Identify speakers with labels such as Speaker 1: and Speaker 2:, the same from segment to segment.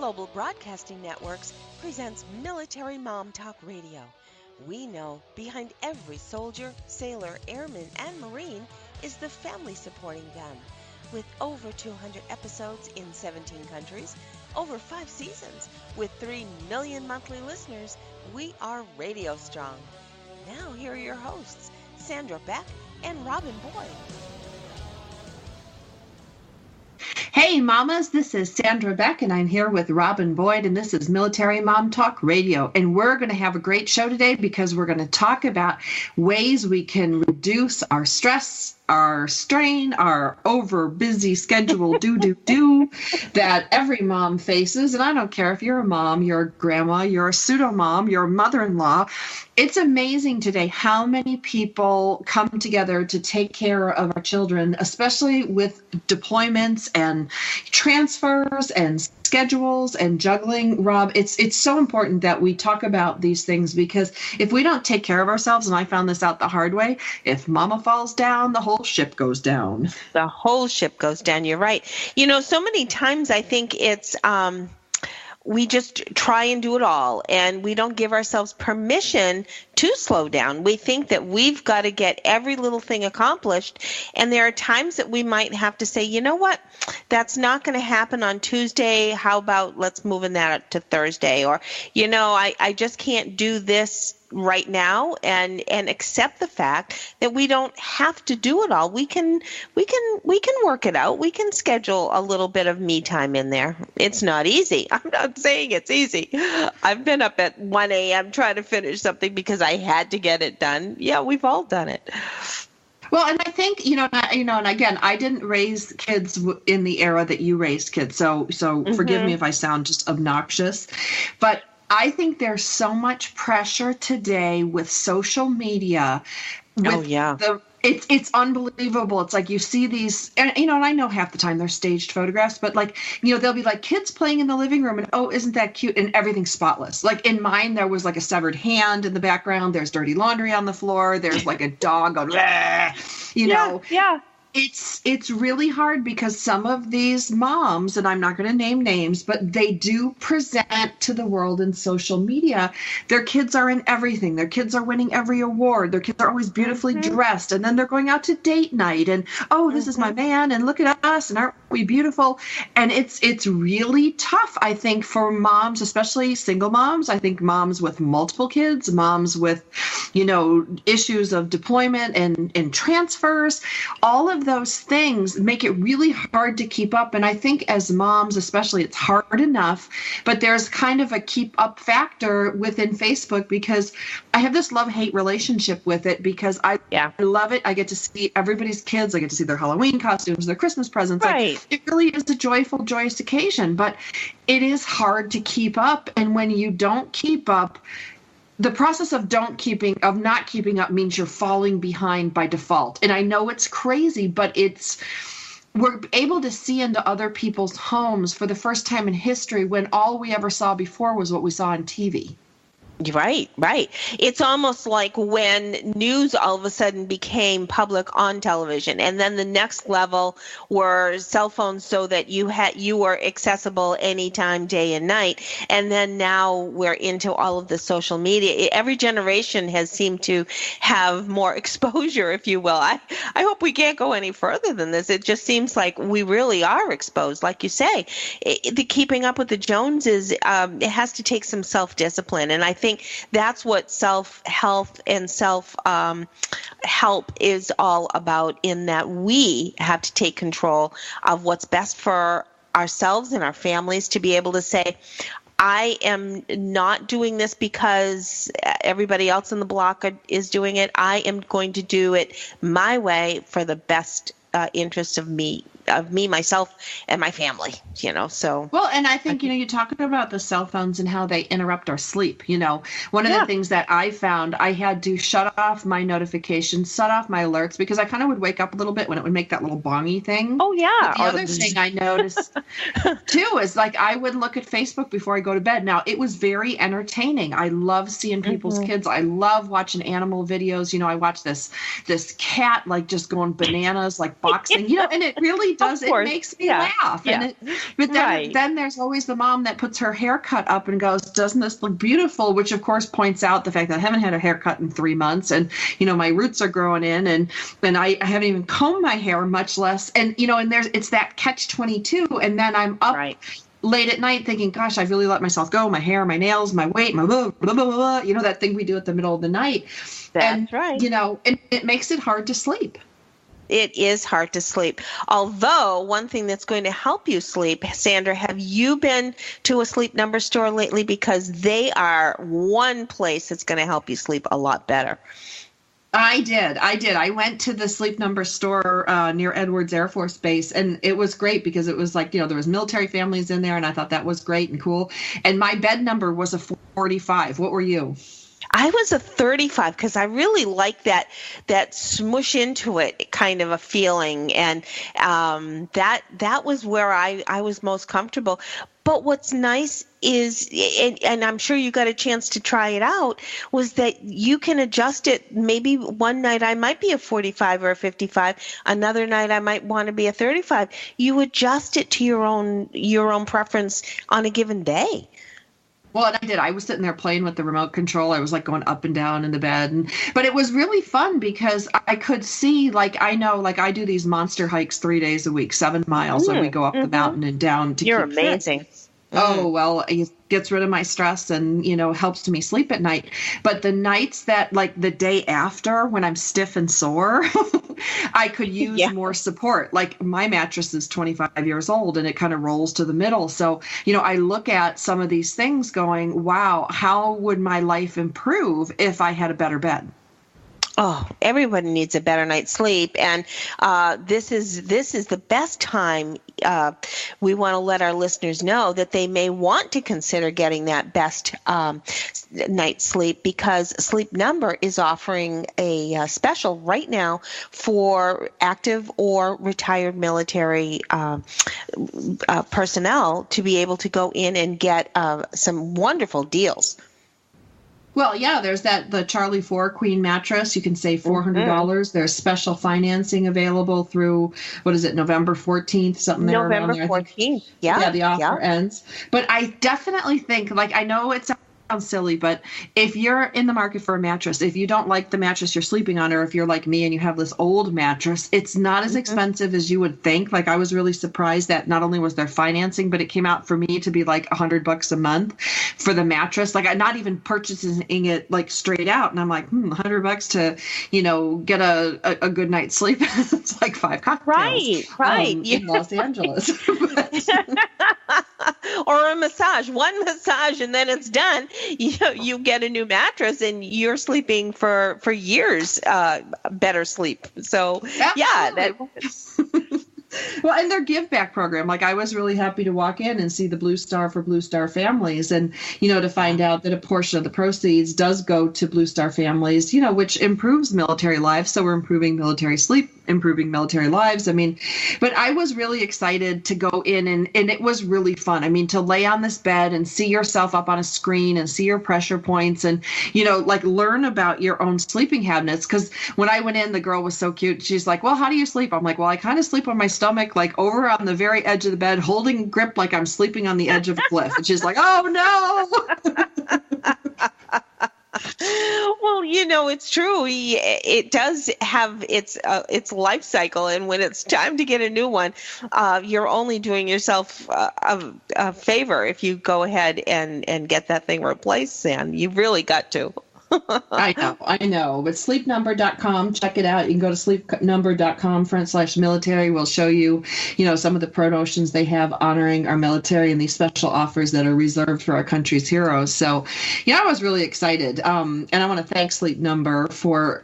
Speaker 1: Global Broadcasting Networks presents Military Mom Talk Radio. We know behind every soldier, sailor, airman, and Marine is the family supporting them. With over 200 episodes in 17 countries, over 5 seasons, with 3 million monthly listeners, we are radio strong. Now here are your hosts, Sandra, Beck, and Robin Boyd.
Speaker 2: Hey mamas, this is Sandra Beck and I'm here with Robin Boyd and this is Military Mom Talk Radio. And we're going to have a great show today because we're going to talk about ways we can reduce our stress, our strain, our over busy schedule do that every mom faces. And I don't care if you're a mom, you're a grandma, you're a pseudo mom, you're a mother-in-law. It's amazing today how many people come together to take care of our children, especially with deployments and transfers and schedules and juggling. Rob, it's so important that we talk about these things because if we don't take care of ourselves, and I found this out the hard way, if mama falls down, the whole ship goes down.
Speaker 1: The whole ship goes down. You're right. You know, so many times I think it's we just try and do it all, and we don't give ourselves permission to slow down. We think that we've got to get every little thing accomplished, and there are times that we might have to say, you know what, that's not going to happen on Tuesday. How about let's move that to Thursday? Or, you know, I just can't do this right now, and accept the fact that we don't have to do it all. We can work it out. We can schedule a little bit of me time in there. It's not easy. I'm not saying it's easy. I've been up at 1 a.m. trying to finish something because I had to get it done. Yeah, we've all done it.
Speaker 2: Well, and I think, and again, I didn't raise kids in the era that you raised kids. So forgive me if I sound just obnoxious, but I think there's so much pressure today with social media. It's unbelievable. It's like you see these, and I know half the time they're staged photographs, but they'll be like kids playing in the living room and, oh, isn't that cute? And everything's spotless. Like in mine, there was like a severed hand in the background. There's dirty laundry on the floor. There's like a dog going,
Speaker 1: Yeah.
Speaker 2: It's really hard because some of these moms, and I'm not going to name names, but they do present to the world in social media. Their kids are in everything. Their kids are winning every award. Their kids are always beautifully dressed. And then they're going out to date night. And, oh, this is my man. And look at us. And aren't we beautiful? And it's really tough, I think, for moms, especially single moms. I think moms with multiple kids, moms with, issues of deployment and transfers, all of those things make it really hard to keep up. And I think as moms, especially, it's hard enough, but there's kind of a keep up factor within Facebook because I have this love-hate relationship with it because I love it. I get to see everybody's kids. I get to see their Halloween costumes, their Christmas presents.
Speaker 1: Right.
Speaker 2: It really is a joyful, joyous occasion, but it is hard to keep up. And when you don't keep up, the process of not keeping up means you're falling behind by default. And I know it's crazy, but we're able to see into other people's homes for the first time in history when all we ever saw before was what we saw on TV.
Speaker 1: Right. It's almost like when news all of a sudden became public on television, and then the next level were cell phones so that you were accessible anytime, day and night. And then now we're into all of the social media. Every generation has seemed to have more exposure, if you will. I hope we can't go any further than this. It just seems like we really are exposed. Like you say, the keeping up with the Joneses, it has to take some self-discipline. And I think that's what self-health and self-help is all about, in that we have to take control of what's best for ourselves and our families, to be able to say, I am not doing this because everybody else in the block is doing it. I am going to do it my way for the best interest of me, myself, and my family, so.
Speaker 2: Well, and I think, you're talking about the cell phones and how they interrupt our sleep. One of the things that I found, I had to shut off my notifications, shut off my alerts, because I kind of would wake up a little bit when it would make that little bongy thing.
Speaker 1: Oh, yeah.
Speaker 2: But the other thing I noticed, too, is I would look at Facebook before I go to bed. Now, it was very entertaining. I love seeing people's kids. I love watching animal videos. I watch this cat, just going bananas, boxing, and it really really does. It makes me laugh.
Speaker 1: Yeah.
Speaker 2: But then there's always the mom that puts her haircut up and goes, doesn't this look beautiful? Which, of course, points out the fact that I haven't had a haircut in 3 months. And, my roots are growing in. And I haven't even combed my hair, much less. And, and it's that catch-22. And then I'm up late at night thinking, gosh, I've really let myself go. My hair, my nails, my weight, my blah, blah, blah, blah, that thing we do at the middle of the night.
Speaker 1: That's right.
Speaker 2: It makes it hard to sleep.
Speaker 1: It is hard to sleep. Although one thing that's going to help you sleep, Sandra, have you been to a Sleep Number store lately? Because they are one place that's going to help you sleep a lot better.
Speaker 2: I did. I went to the Sleep Number store near Edwards Air Force Base, and it was great because it was like, there was military families in there, and I thought that was great and cool. And my bed number was a 45. What were you?
Speaker 1: I was a 35 because I really like that smush into it kind of a feeling, and that was where I was most comfortable. But what's nice is, and I'm sure you got a chance to try it out, was that you can adjust it. Maybe one night I might be a 45 or a 55. Another night I might want to be a 35. You adjust it to your own preference on a given day.
Speaker 2: Well, and I did. I was sitting there playing with the remote control. I was like going up and down in the bed. But it was really fun because I could see, I do these monster hikes 3 days a week, 7 miles. And we go up the mountain and down to
Speaker 1: You're
Speaker 2: keep fit.
Speaker 1: amazing.
Speaker 2: Oh, well, it gets rid of my stress and, helps me sleep at night. But the nights that, the day after when I'm stiff and sore, I could use more support. Like my mattress is 25 years old and it kind of rolls to the middle. So, I look at some of these things going, wow, how would my life improve if I had a better bed?
Speaker 1: Oh, everybody needs a better night's sleep, and this is the best time. We want to let our listeners know that they may want to consider getting that best night's sleep, because Sleep Number is offering a special right now for active or retired military personnel to be able to go in and get some wonderful deals.
Speaker 2: Well, yeah, there's the Charlie 4 Queen mattress. You can save $400. There's special financing available through, November 14th, something there.
Speaker 1: November 14th,
Speaker 2: Yeah, the offer ends. But I definitely think, I know it sounds silly, but if you're in the market for a mattress, if you don't like the mattress you're sleeping on, or if you're like me and you have this old mattress, it's not as expensive as you would think. I was really surprised that not only was there financing, but it came out for me to be $100 a month for the mattress. I'm not even purchasing it straight out, and I'm like, $100 to get a good night's sleep. It's like 5 cocktails,
Speaker 1: right,
Speaker 2: in Los Angeles.
Speaker 1: Or a massage, one massage, and then it's done. You get a new mattress and you're sleeping for years, better sleep. So Well, and their give back program, I was really happy to walk in and see the Blue Star for Blue Star families, and to find out that a portion of the proceeds does go to Blue Star families, which improves military lives. So we're improving military sleep, improving military lives. But I was really excited to go in, and it was really fun. To lay on this bed and see yourself up on a screen and see your pressure points and, learn about your own sleeping habits. Because when I went in, the girl was so cute. She's like, well, how do you sleep? I'm like, well, I kind of sleep on my stomach, over on the very edge of the bed, holding grip like I'm sleeping on the edge of a cliff. And she's like, oh, no. Well, it's true. It does have its life cycle, and when it's time to get a new one, you're only doing yourself a favor if you go ahead and get that thing replaced, Sam. You've really got to.
Speaker 2: I know. But sleepnumber.com, check it out. You can go to sleepnumber.com/military. We'll show you, some of the promotions they have honoring our military and these special offers that are reserved for our country's heroes. So, I was really excited. And I want to thank Sleep Number for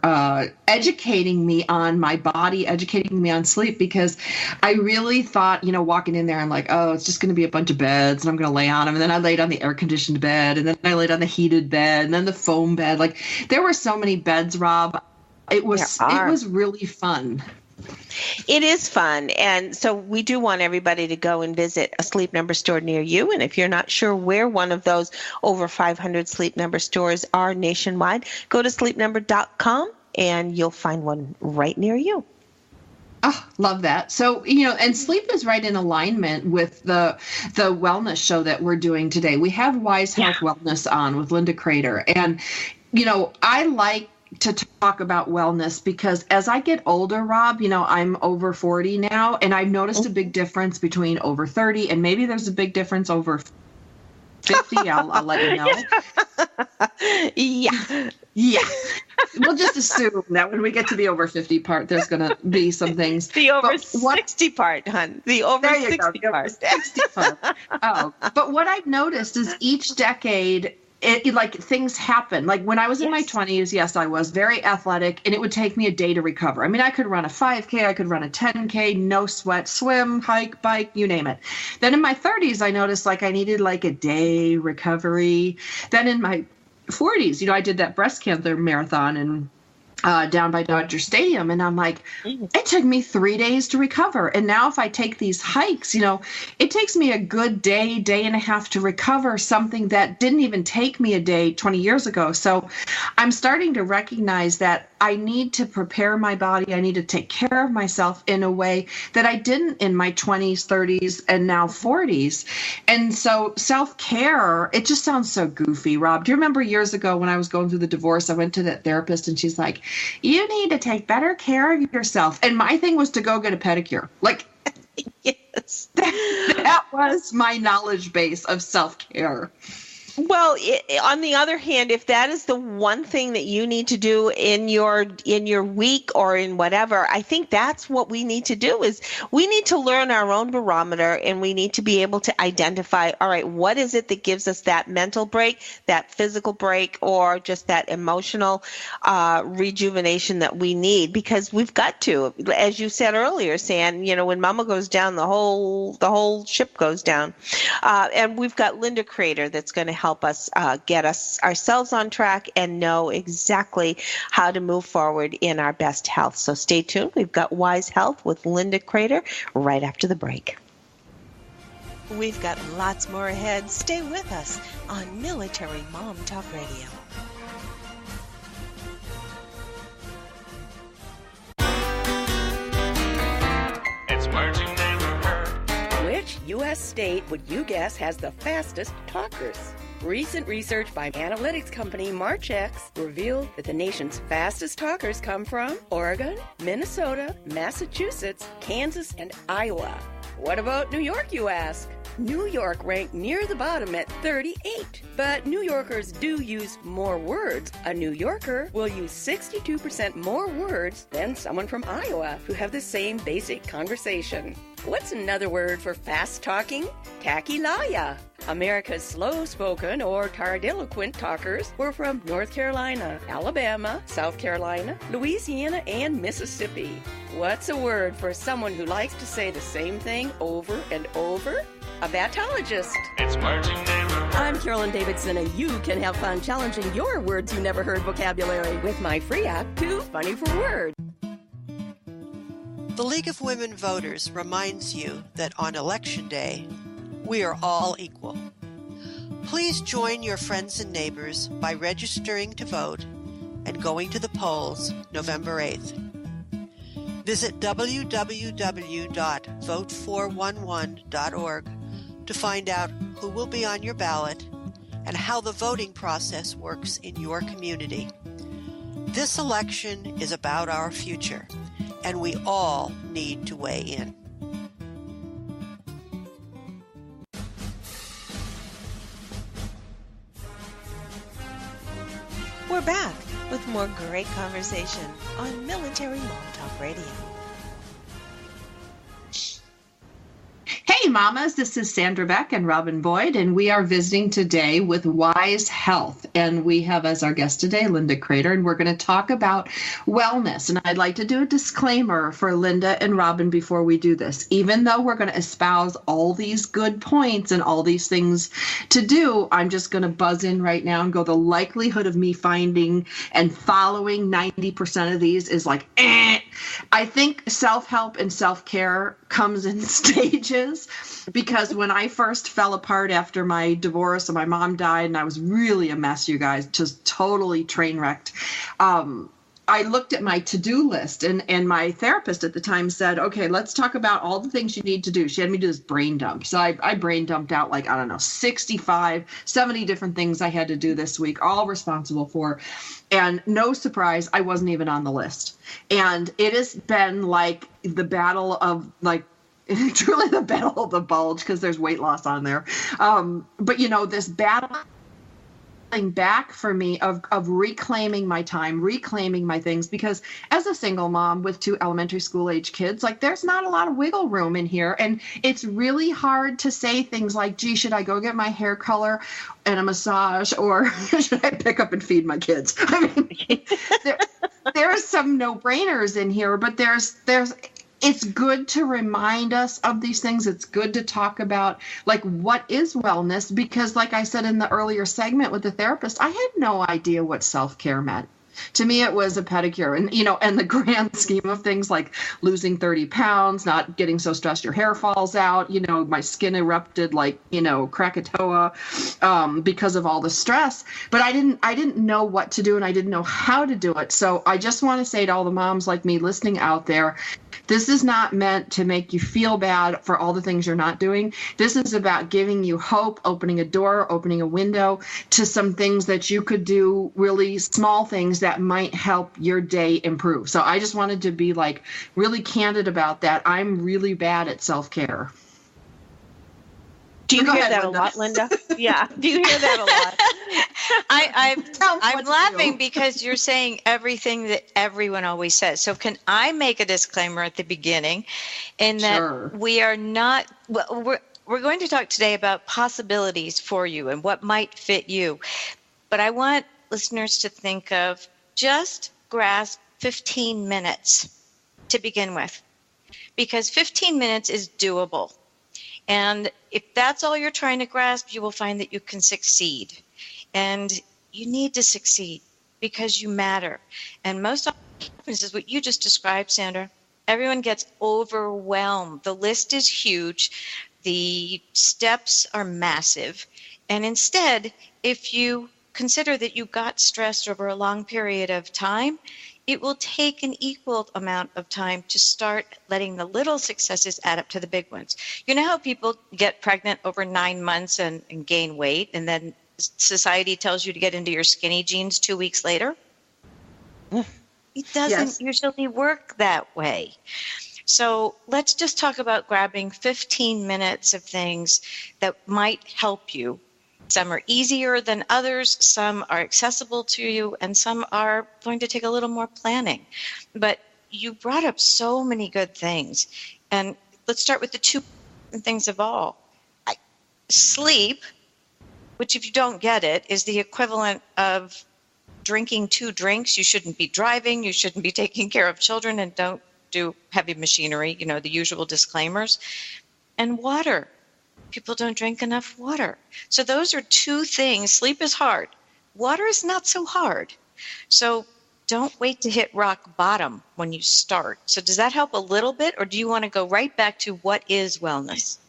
Speaker 2: educating me on my body, educating me on sleep, because I really thought, walking in there, I'm like, oh, it's just going to be a bunch of beds and I'm going to lay on them. And then I laid on the air-conditioned bed, and then I laid on the heated bed, and then the foam bed. There were so many beds, Rob. It was really fun.
Speaker 1: It is fun. And so we do want everybody to go and visit a Sleep Number store near you. And if you're not sure where one of those over 500 Sleep Number stores are nationwide, go to sleepnumber.com and you'll find one right near you.
Speaker 2: Oh, love that. So, and sleep is right in alignment with the wellness show that we're doing today. We have Wise Health Wellness on with Linda Crater. And, I like to talk about wellness because as I get older, Rob, I'm over 40 now, and I've noticed a big difference between over 30, and maybe there's a big difference over 50. I'll let you know. Yeah. We'll just assume that when we get to the over 50 part, there's going to be some things.
Speaker 1: The over 60 part, hon. The over 60 part.
Speaker 2: 60 part. Oh, but what I've noticed is each decade, like things happen. Like when I was in my 20s, yes, I was very athletic, and it would take me a day to recover. I mean, I could run a 5K, I could run a 10K, no sweat, swim, hike, bike, you name it. Then in my 30s, I noticed like I needed like a day recovery. Then in my 40s, I did that breast cancer marathon and down by Dodger Stadium. And I'm like, it took me 3 days to recover. And now if I take these hikes, it takes me a good day, day and a half to recover something that didn't even take me a day 20 years ago. So I'm starting to recognize that I need to prepare my body. I need to take care of myself in a way that I didn't in my 20s, 30s, and now 40s. And so self-care, it just sounds so goofy, Rob. Do you remember years ago when I was going through the divorce, I went to that therapist and she's like, you need to take better care of yourself. And my thing was to go get a pedicure. Like, yes, that was my knowledge base of self-care.
Speaker 1: Well, on the other hand, if that is the one thing that you need to do in your week or in whatever, I think that's what we need to do is we need to learn our own barometer, and we need to be able to identify, all right, what is it that gives us that mental break, that physical break, or just that emotional rejuvenation that we need, because we've got to, as you said earlier, San, when mama goes down, the whole ship goes down. And we've got Linda Crater that's going to help us get ourselves on track and know exactly how to move forward in our best health. So stay tuned. We've got Wise Health with Linda Crater right after the break. We've got lots more ahead. Stay with us on Military Mom Talk Radio.
Speaker 3: It's Marching Neighborhood.
Speaker 4: Which U.S. state would you guess has the fastest talkers? Recent research by analytics company Marchex revealed that the nation's fastest talkers come from Oregon, Minnesota, Massachusetts, Kansas, and Iowa. What about New York, you ask? New York ranked near the bottom at 38. But New Yorkers do use more words. A New Yorker will use 62% more words than someone from Iowa who have the same basic conversation. What's another word for fast-talking? Tachylaya. America's slow-spoken or tardiloquent talkers were from North Carolina, Alabama, South Carolina, Louisiana, and Mississippi. What's a word for someone who likes to say the same thing over and over? A batologist.
Speaker 3: It's Marching Neighborhood.
Speaker 4: I'm Carolyn Davidson, and you can have fun challenging your words you never heard vocabulary with my free app, Too Funny for Words.
Speaker 5: The League of Women Voters reminds you that on Election Day, we are all equal. Please join your friends and neighbors by registering to vote and going to the polls November 8th. Visit www.vote411.org to find out who will be on your ballot and how the voting process works in your community. This election is about our future, and we all need to weigh in.
Speaker 1: We're back with more great conversation on Military Mom Talk Radio.
Speaker 2: Hey, mamas, this is Sandra Beck and Robin Boyd, and we are visiting today with Wise Health. And we have as our guest today, Linda Crater, and we're going to talk about wellness. And I'd like to do a disclaimer for Linda and Robin before we do this. Even though we're going to espouse all these good points and all these things to do, I'm just going to buzz in right now and go, the likelihood of me finding and following 90% of these is like, I think self-help and self-care comes in stages, because when I first fell apart after my divorce and my mom died and I was really a mess, you guys, just totally train wrecked, I looked at my to-do list, and my therapist at the time said, okay, let's talk about all the things you need to do. She had me do this brain dump. So I brain dumped out, like, I don't know, 65, 70 different things I had to do this week, all responsible for. And no surprise, I wasn't even on the list. And it has been like the battle of, like, truly the battle of the bulge, because there's weight loss on there. But, this battle back for me of reclaiming my time, reclaiming my things, because as a single mom with 2 elementary school age kids, like, there's not a lot of wiggle room in here. And it's really hard to say things like, gee, should I go get my hair color and a massage, or should I pick up and feed my kids? I mean, there are some no-brainers in here, but there's it's good to remind us of these things. It's good to talk about, like, what is wellness, because like I said in the earlier segment with the therapist, I had no idea what self-care meant. To me, it was a pedicure, and the grand scheme of things, like losing 30 pounds, not getting so stressed your hair falls out, my skin erupted like, Krakatoa, because of all the stress. But I didn't know what to do, and I didn't know how to do it. So I just want to say to all the moms like me listening out there, this is not meant to make you feel bad for all the things you're not doing. This is about giving you hope, opening a door, opening a window to some things that you could do, really small things that might help your day improve. So I just wanted to be, like, really candid about that. I'm really bad at self-care.
Speaker 1: Do you hear that a lot, Linda? Yeah. Do you hear that a lot?
Speaker 6: I'm laughing because you're saying everything that everyone always says. So can I make a disclaimer at the beginning in that
Speaker 2: Sure.
Speaker 6: we are not, well, we're going to talk today about possibilities for you and what might fit you. But I want listeners to think of just grasp 15 minutes to begin with, because 15 minutes is doable. And if that's all you're trying to grasp, you will find that you can succeed. And you need to succeed because you matter. And most often what happens is what you just described, Sandra. Everyone gets overwhelmed. The list is huge. The steps are massive. And instead, if you consider that you got stressed over a long period of time, it will take an equal amount of time to start letting the little successes add up to the big ones. You know how people get pregnant over 9 months and gain weight, and then society tells you to get into your skinny jeans 2 weeks later? It doesn't usually work that way. So let's just talk about grabbing 15 minutes of things that might help you. Some are easier than others, some are accessible to you, and some are going to take a little more planning. But you brought up so many good things. And let's start with the 2 things of all. Sleep, which if you don't get it, is the equivalent of drinking 2 drinks. You shouldn't be driving, you shouldn't be taking care of children, and don't do heavy machinery, the usual disclaimers. And water. People don't drink enough water. So those are 2 things. Sleep is hard. Water is not so hard. So don't wait to hit rock bottom when you start. So does that help a little bit, or do you want to go right back to what is wellness?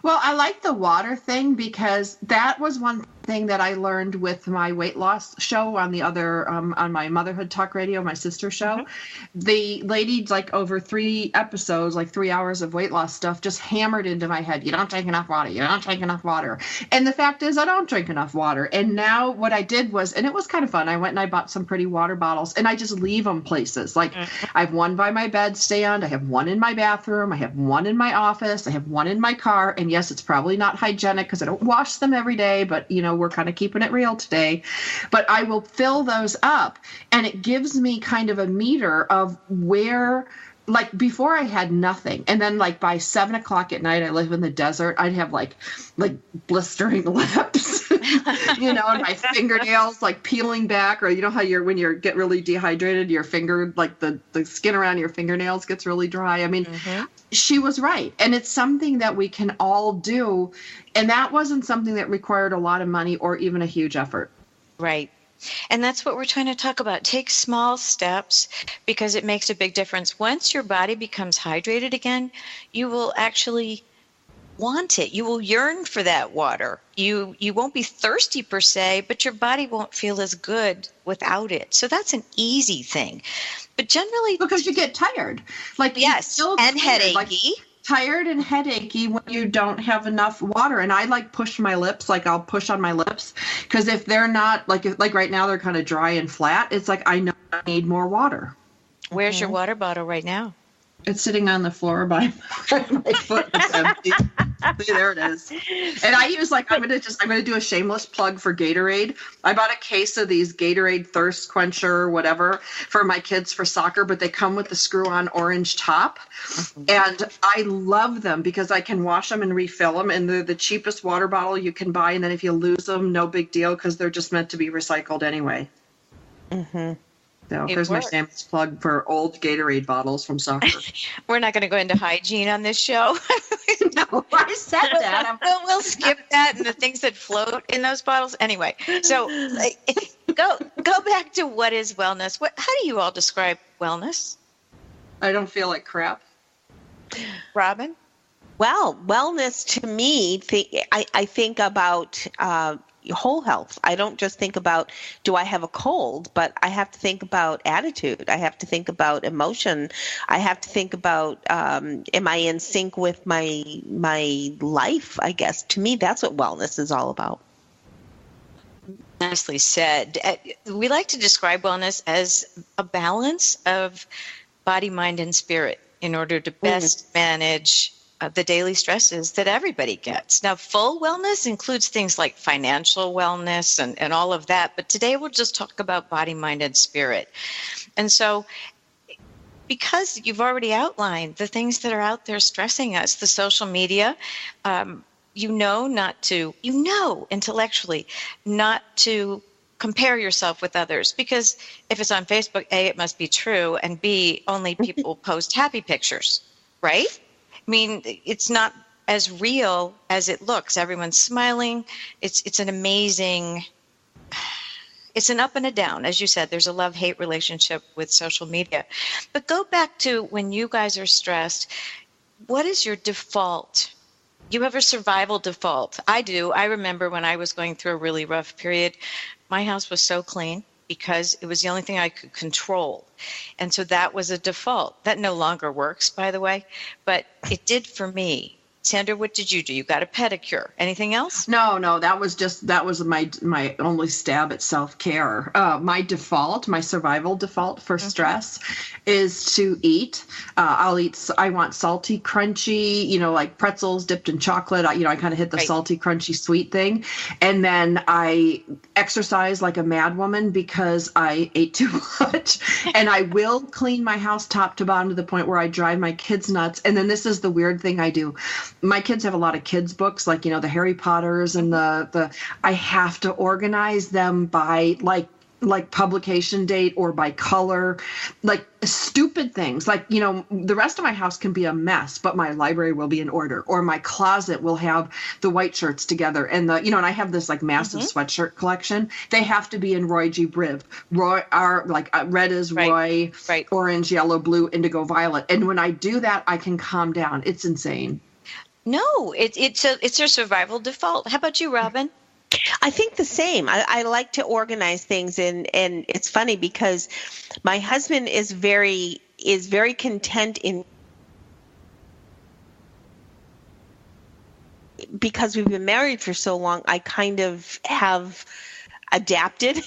Speaker 2: Well, I like the water thing because that was one thing that I learned with my weight loss show on the other, on my Motherhood Talk Radio, my sister show. Mm-hmm. The lady, like over 3 episodes, like 3 hours of weight loss stuff, just hammered into my head, you don't drink enough water, you don't drink enough water. And the fact is I don't drink enough water. And now what I did was, and it was kind of fun, I went and I bought some pretty water bottles and I just leave them places. Like I have one by my bedstand, I have one in my bathroom, I have one in my office, I have one in my car. And yes, it's probably not hygienic because I don't wash them every day, but we're kind of keeping it real today. But I will fill those up and it gives me kind of a meter of where, like before I had nothing. And then like by 7 o'clock at night, I live in the desert. I'd have like blistering lips, and my fingernails like peeling back, or how when you get really dehydrated, your finger, like the skin around your fingernails gets really dry. I mean, she was right. And it's something that we can all do. And that wasn't something that required a lot of money or even a huge effort.
Speaker 6: Right. And that's what we're trying to talk about. Take small steps because it makes a big difference. Once your body becomes hydrated again, you will actually want it. You will yearn for that water. You won't be thirsty per se, but your body won't feel as good without it. So that's an easy thing. But generally,
Speaker 2: because you get tired,
Speaker 6: yes, and headachy.
Speaker 2: Tired and headachy when you don't have enough water. And I push my lips, I'll push on my lips, because if they're not like right now they're kind of dry and flat, it's like I know I need more water.
Speaker 6: Where's your water bottle right now?
Speaker 2: It's sitting on the floor by my foot. It's empty. See, there it is. And I use I'm gonna do a shameless plug for Gatorade. I bought a case of these Gatorade thirst quencher or whatever for my kids for soccer, but they come with the screw-on orange top. And I love them because I can wash them and refill them, and they're the cheapest water bottle you can buy. And then if you lose them, no big deal, because they're just meant to be recycled anyway. Mm-hmm. So there's my shameless plug for old Gatorade bottles from soccer.
Speaker 6: We're not going to go into hygiene on this show.
Speaker 2: No, I said that.
Speaker 6: We'll skip that and the things that float in those bottles. Anyway, so go back to what is wellness. How do you all describe wellness?
Speaker 2: I don't feel like crap.
Speaker 6: Robin?
Speaker 1: Well, wellness to me, I think about whole health. I don't just think about, do I have a cold, but I have to think about attitude. I have to think about emotion. I have to think about, am I in sync with my life, I guess. To me, that's what wellness is all about.
Speaker 6: Nicely said. We like to describe wellness as a balance of body, mind, and spirit in order to best manage the daily stresses that everybody gets. Now, full wellness includes things like financial wellness and all of that, but today we'll just talk about body, mind, and spirit. And so, because you've already outlined the things that are out there stressing us, the social media, intellectually not to compare yourself with others, because if it's on Facebook, A, it must be true, and B, only people post happy pictures, right? I mean, it's not as real as it looks. Everyone's smiling. It's an amazing, it's an up and a down. As you said, there's a love-hate relationship with social media. But go back to when you guys are stressed, what is your default? You have a survival default. I do. I remember when I was going through a really rough period, my house was so clean because it was the only thing I could control. And so that was a default. That no longer works, by the way, but it did for me. Sandra, what did you do? You got a pedicure. Anything else?
Speaker 2: No, that was my only stab at self-care. My survival default for stress is to eat. I want salty, crunchy, like pretzels dipped in chocolate. I kind of hit the salty, crunchy, sweet thing. And then I exercise like a mad woman because I ate too much. And I will clean my house top to bottom to the point where I drive my kids nuts. And then this is the weird thing I do. My kids have a lot of kids books, like, the Harry Potters and the I have to organize them by like publication date or by color, like stupid things. The rest of my house can be a mess, but my library will be in order, or my closet will have the white shirts together. And and I have this massive sweatshirt collection. They have to be in Roy G. Biv. Red is Roy, orange, yellow, blue, indigo, violet. And when I do that, I can calm down. It's insane.
Speaker 6: No, it's your survival default. How about you, Robin?
Speaker 1: I think the same. I like to organize things, and it's funny because my husband is very content in, because we've been married for so long. I kind of have adapted.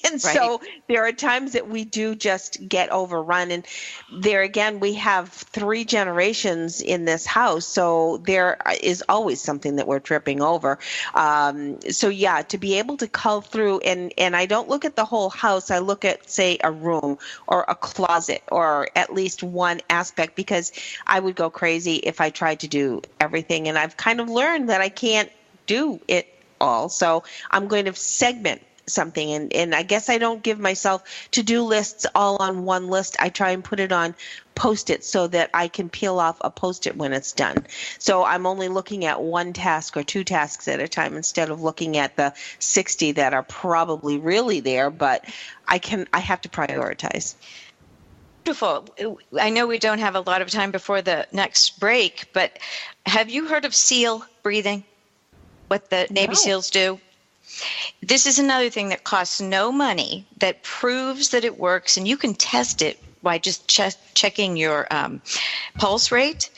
Speaker 1: And so there are times that we do just get overrun. And there again, we have 3 generations in this house. So there is always something that we're tripping over. To be able to cull through, and I don't look at the whole house. I look at, say, a room or a closet or at least one aspect, because I would go crazy if I tried to do everything. And I've kind of learned that I can't do it all. So I'm going to segment something, and I guess I don't give myself to-do lists all on one list. I try and put it on Post-it so that I can peel off a Post-it when it's done. So I'm only looking at 1 task or 2 tasks at a time instead of looking at the 60 that are probably really there, but I have to prioritize.
Speaker 6: Beautiful. I know we don't have a lot of time before the next break, but have you heard of seal breathing? What the Navy SEALs do? This is another thing that costs no money, that proves that it works, and you can test it by just checking your pulse rate.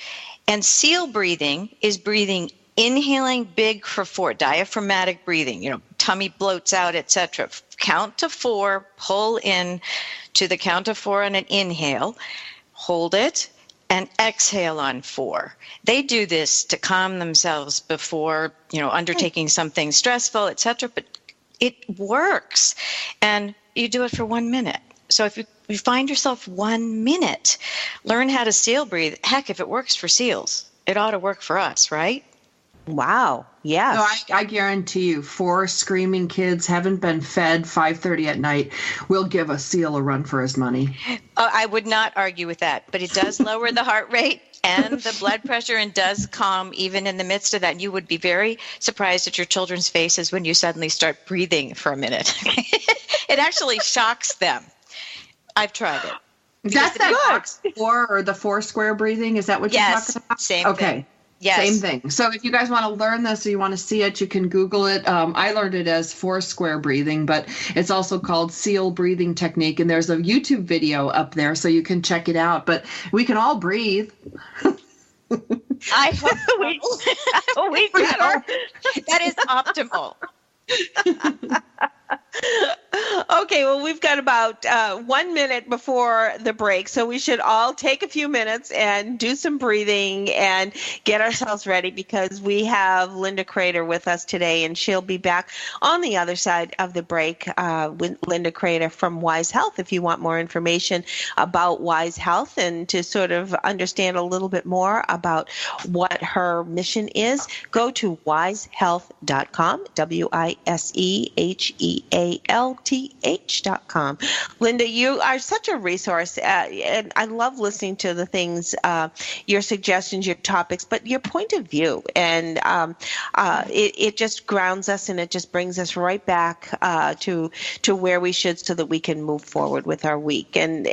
Speaker 6: And seal breathing is breathing, inhaling big for 4, diaphragmatic breathing, tummy bloats out, etc. Count to 4, pull in to the count of 4 on an inhale, hold it, and exhale on 4. They do this to calm themselves before, undertaking something stressful, etc. But it works, and you do it for 1 minute. So if you find yourself 1 minute, learn how to seal breathe. Heck, if it works for SEALs, it ought to work for us, right?
Speaker 1: Wow. Yes.
Speaker 2: No, I guarantee you, 4 screaming kids haven't been fed 5:30 at night will give a SEAL a run for his money.
Speaker 6: I would not argue with that, but it does lower the heart rate and the blood pressure and does calm even in the midst of that. You would be very surprised at your children's faces when you suddenly start breathing for a minute. It actually shocks them. I've tried it.
Speaker 2: That's that box 4 or the 4 square breathing. Is that what you're talking about?
Speaker 6: Same
Speaker 2: okay.
Speaker 6: thing. Yes.
Speaker 2: Same thing. So if you guys want to learn this or you want to see it, you can Google it. I learned it as 4 square breathing, but it's also called SEAL breathing technique. And there's a YouTube video up there, so you can check it out. But we can all breathe.
Speaker 6: I hope we better. That is optimal.
Speaker 1: Okay, well, we've got about 1 minute before the break, so we should all take a few minutes and do some breathing and get ourselves ready, because we have Linda Crater with us today, and she'll be back on the other side of the break with Linda Crater from Wise Health. If you want more information about Wise Health and to sort of understand a little bit more about what her mission is, go to wisehealth.com, WISEHEALTH.com. Linda, you are such a resource, and I love listening to the things, your suggestions, your topics, but your point of view, and it just grounds us, and it just brings us right back to where we should, so that we can move forward with our week. And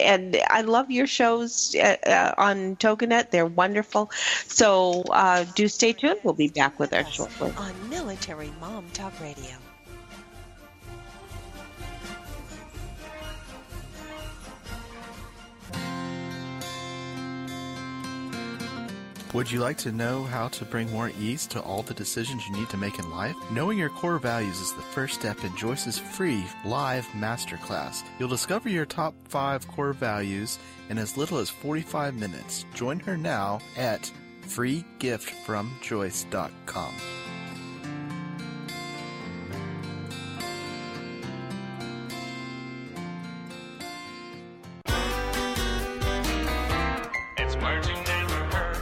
Speaker 1: I love your shows on TogiNet; they're wonderful. So do stay tuned. We'll be back with her shortly
Speaker 5: on Military Mom Talk Radio.
Speaker 7: Would you like to know how to bring more ease to all the decisions you need to make in life? Knowing your core values is the first step in Joyce's free live masterclass. You'll discover your top 5 core values in as little as 45 minutes. Join her now at freegiftfromjoyce.com.
Speaker 3: It's words you never heard.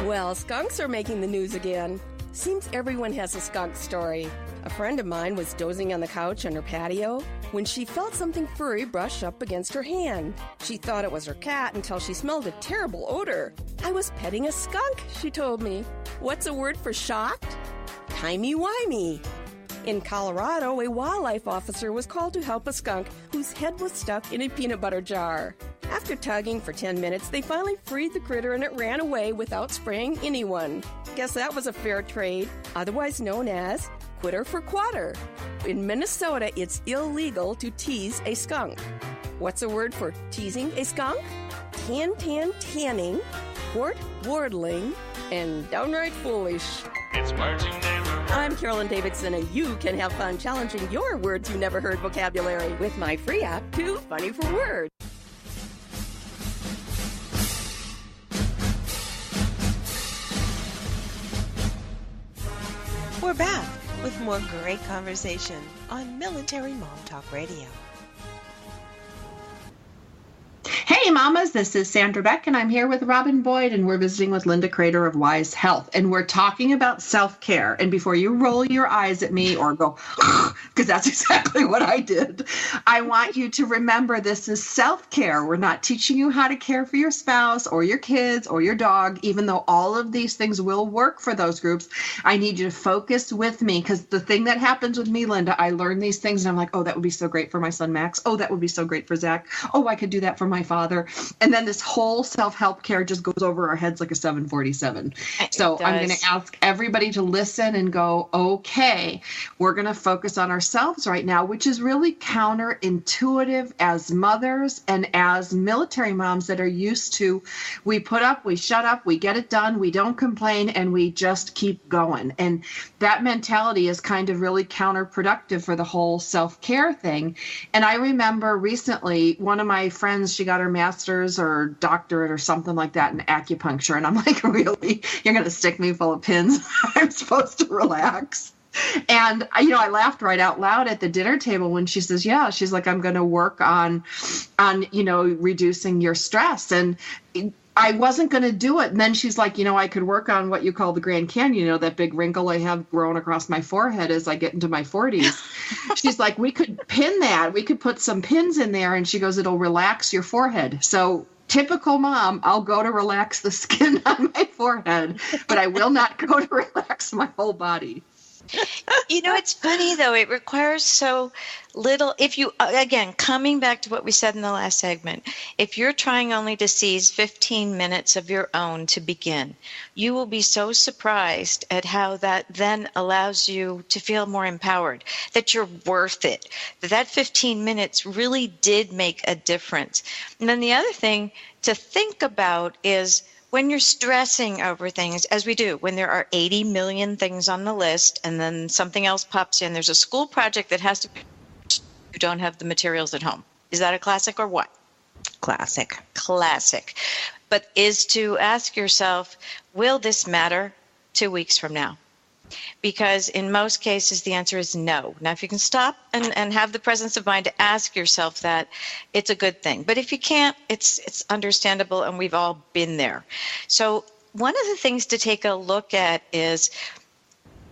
Speaker 8: Well, skunks are making the news again. Seems everyone has a skunk story. A friend of mine was dozing on the couch on her patio when she felt something furry brush up against her hand. She thought it was her cat until she smelled a terrible odor. I was petting a skunk, she told me. What's a word for shocked? Timey-wimey. In Colorado, a wildlife officer was called to help a skunk whose head was stuck in a peanut butter jar. After tugging for 10 minutes, they finally freed the critter and it ran away without spraying anyone. Guess that was a fair trade, otherwise known as quitter for quatter. In Minnesota, it's illegal to tease a skunk. What's a word for teasing a skunk? Tanning, wardling, and downright foolish.
Speaker 3: It's words you never heard.
Speaker 8: I'm Carolyn Davidson, and you can have fun challenging your words you never heard vocabulary with my free app, Too Funny for Words.
Speaker 5: We're back with more great conversation on Military Mom Talk Radio.
Speaker 2: Hey, mamas, this is Sandra Beck, and I'm here with Robin Boyd, and we're visiting with Linda Crater of Wise Health, and we're talking about self-care. And before you roll your eyes at me or go, because that's exactly what I did, I want you to remember this is self-care. We're not teaching you how to care for your spouse or your kids or your dog, even though all of these things will work for those groups. I need you to focus with me, because the thing that happens with me, Linda, I learn these things, and I'm like, oh, that would be so great for my son, Max. Oh, that would be so great for Zach. Oh, I could do that for my father. other. And then this whole self-help care just goes over our heads like a 747. So I'm going to ask everybody to listen and go, okay, we're going to focus on ourselves right now, which is really counterintuitive as mothers and as military moms that are used to, we put up, we shut up, we get it done, we don't complain, and we just keep going. And that mentality is kind of really counterproductive for the whole self-care thing. And I remember recently, one of my friends, she got her master's or doctorate or something like that in acupuncture. And I'm like, really? You're going to stick me full of pins? I'm supposed to relax. And, I laughed right out loud at the dinner table when she says, yeah, she's like, I'm going to work on, reducing your stress. And I wasn't going to do it. And then she's like, I could work on what you call the Grand Canyon, that big wrinkle I have growing across my forehead as I get into my 40s. She's like, we could pin that. We could put some pins in there. And she goes, it'll relax your forehead. So typical mom, I'll go to relax the skin on my forehead, but I will not go to relax my whole body.
Speaker 6: It's funny, though. It requires so little. If you, again, coming back to what we said in the last segment, if you're trying only to seize 15 minutes of your own to begin, you will be so surprised at how that then allows you to feel more empowered, that you're worth it, that 15 minutes really did make a difference. And then the other thing to think about is, when you're stressing over things, as we do, when there are 80 million things on the list and then something else pops in, there's a school project that has to be, you don't have the materials at home. Is that a classic or what?
Speaker 1: Classic.
Speaker 6: But is to ask yourself, will this matter 2 weeks from now? Because in most cases, the answer is no. Now, if you can stop and have the presence of mind to ask yourself that, it's a good thing. But if you can't, it's understandable, and we've all been there. So one of the things to take a look at is,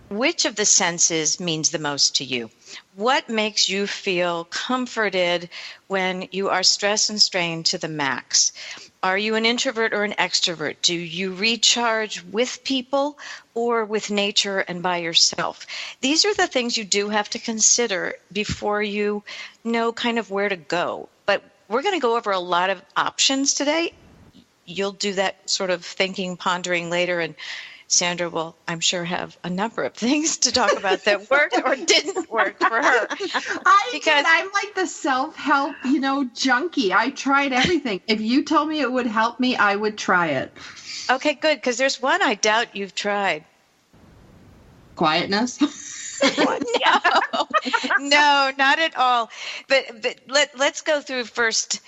Speaker 6: which of the senses means the most to you? What makes you feel comforted when you are stressed and strained to the max? Are you an introvert or an extrovert? Do you recharge with people or with nature and by yourself? These are the things you do have to consider before you know kind of where to go. But we're going to go over a lot of options today. You'll do that sort of thinking, pondering later, and Sandra will, I'm sure, have a number of things to talk about that worked or didn't work for her.
Speaker 2: I'm like the self-help, junkie. I tried everything. If you told me it would help me, I would try it.
Speaker 6: Okay, good, because there's one I doubt you've tried.
Speaker 2: Quietness?
Speaker 6: No, not at all. But let's go through first.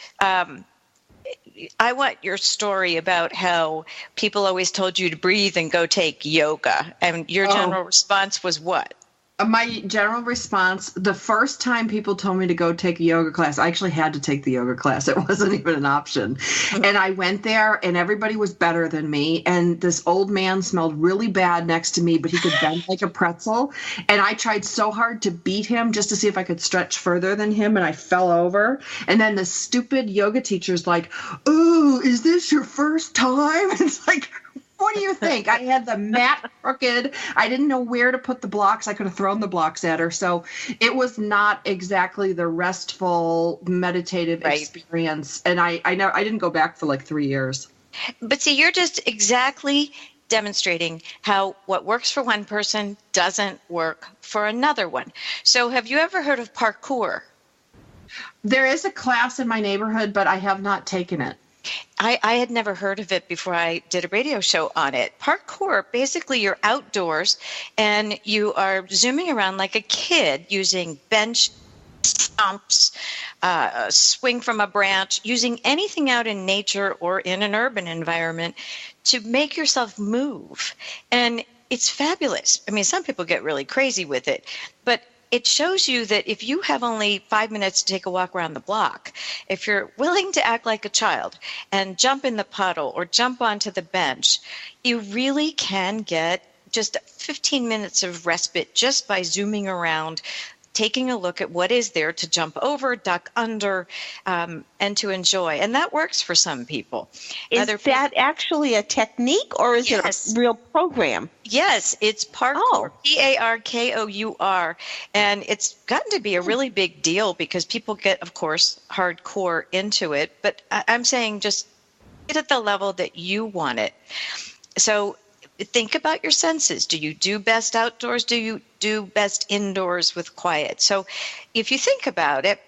Speaker 6: I want your story about how people always told you to breathe and go take yoga. And your general response was what?
Speaker 2: My general response, the first time people told me to go take a yoga class, I actually had to take the yoga class. It wasn't even an option. And I went there and everybody was better than me. And this old man smelled really bad next to me, but he could bend like a pretzel. And I tried so hard to beat him just to see if I could stretch further than him. And I fell over. And then the stupid yoga teacher's like, "Oh, is this your first time?" It's like, what do you think? I had the mat crooked. I didn't know where to put the blocks. I could have thrown the blocks at her. So it was not exactly the restful, meditative experience. And I didn't go back for like 3 years.
Speaker 6: But see, you're just exactly demonstrating how what works for one person doesn't work for another one. So have you ever heard of parkour?
Speaker 2: There is a class in my neighborhood, but I have not taken it.
Speaker 6: I had never heard of it before I did a radio show on it. Parkour, basically you're outdoors and you are zooming around like a kid using bench, stumps, swing from a branch, using anything out in nature or in an urban environment to make yourself move. And it's fabulous. I mean, some people get really crazy with it, but it shows you that if you have only 5 minutes to take a walk around the block, if you're willing to act like a child and jump in the puddle or jump onto the bench, you really can get just 15 minutes of respite just by zooming around taking a look at what is there to jump over, duck under, and to enjoy. And that works for some people.
Speaker 1: Is that actually a technique, or is it a real program?
Speaker 6: Yes, it's parkour, P-A-R-K-O-U-R, and it's gotten to be a really big deal because people get, of course, hardcore into it, but I'm saying just get at the level that you want it. So think about your senses. Do you do best outdoors? Do you do best indoors with quiet? So if you think about it,